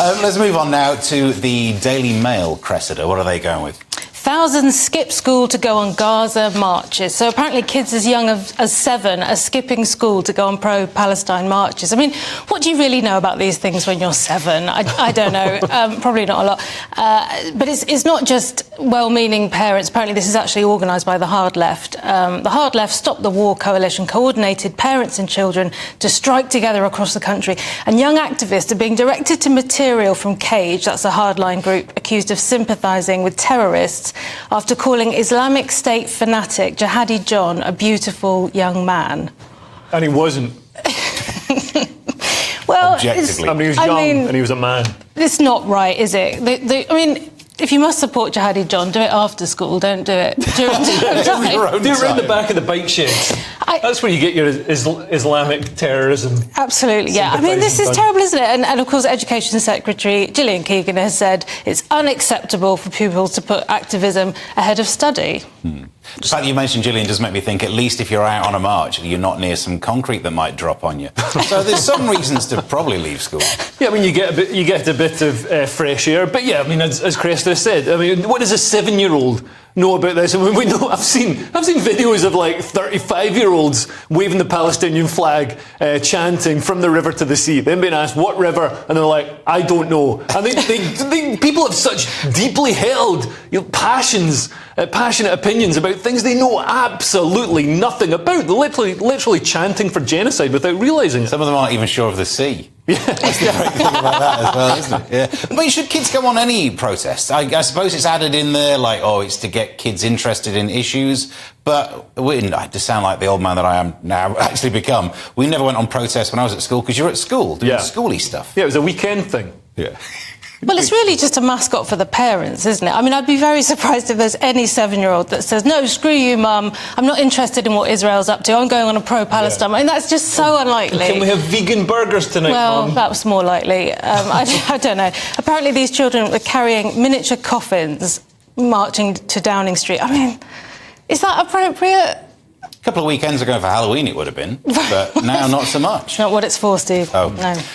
Let's move on now to the Daily Mail, Cressida. What are they going with? Thousands skip school to go on Gaza marches. So apparently kids as young as 7 are skipping school to go on pro-Palestine marches. I mean, what do you really know about these things when you're 7? I don't know. Probably not a lot. But it's not just well-meaning parents. Apparently this is actually organised by the Hard Left. The Hard Left Stop the War Coalition coordinated parents and children to strike together across the country. And young activists are being directed to material from Cage, that's a hardline group, accused of sympathising with terrorists after calling Islamic State fanatic Jihadi John a beautiful young man. And he wasn't. Well, objectively. I mean, he was young and he was a man. It's not right, is it? I mean, if you must support Jihadi John, do it after school, don't do it during time. Do it around the back of the bike sheds. That's where you get your Islamic terrorism. Absolutely, yeah. I mean, this is terrible, isn't it? And of course, Education Secretary Gillian Keegan has said it's unacceptable for pupils to put activism ahead of study. The fact that you mentioned Gillian does make me think, at least if you're out on a march, you're not near some concrete that might drop on you. So there's some reasons to probably leave school. Yeah, I mean, you get a bit of fresh air. But yeah, I mean, as Cressida said, I mean, what does a 7-year-old know about this? I mean, we know. I've seen videos of like 35-year-olds waving the Palestinian flag, chanting "From the river to the sea." Then being asked what river, and they're like, "I don't know." And people have such deeply held passionate opinions about things they know absolutely nothing about. They're literally chanting for genocide without realising it. Some of them aren't even sure of the sea. Yeah, that's the great thing about that as well, isn't it? Yeah. But should kids go on any protests? I suppose it's added in there, like, oh, it's to get kids interested in issues. But I just sound like the old man that I am now actually become. We never went on protests when I was at school because you're at school doing schooly stuff. Yeah, it was a weekend thing. Yeah. Well, it's really just a mascot for the parents, isn't it? I mean, I'd be very surprised if there's any 7-year-old that says, no, screw you, Mum, I'm not interested in what Israel's up to, I'm going on a pro-Palestine. I mean, that's just so unlikely. Can we have vegan burgers tonight, Well, Mum? that was more likely. I don't know. Apparently these children were carrying miniature coffins marching to Downing Street. I mean, is that appropriate? A couple of weekends ago for Halloween it would have been, but now not so much. Not what it's for, Steve. Oh. No.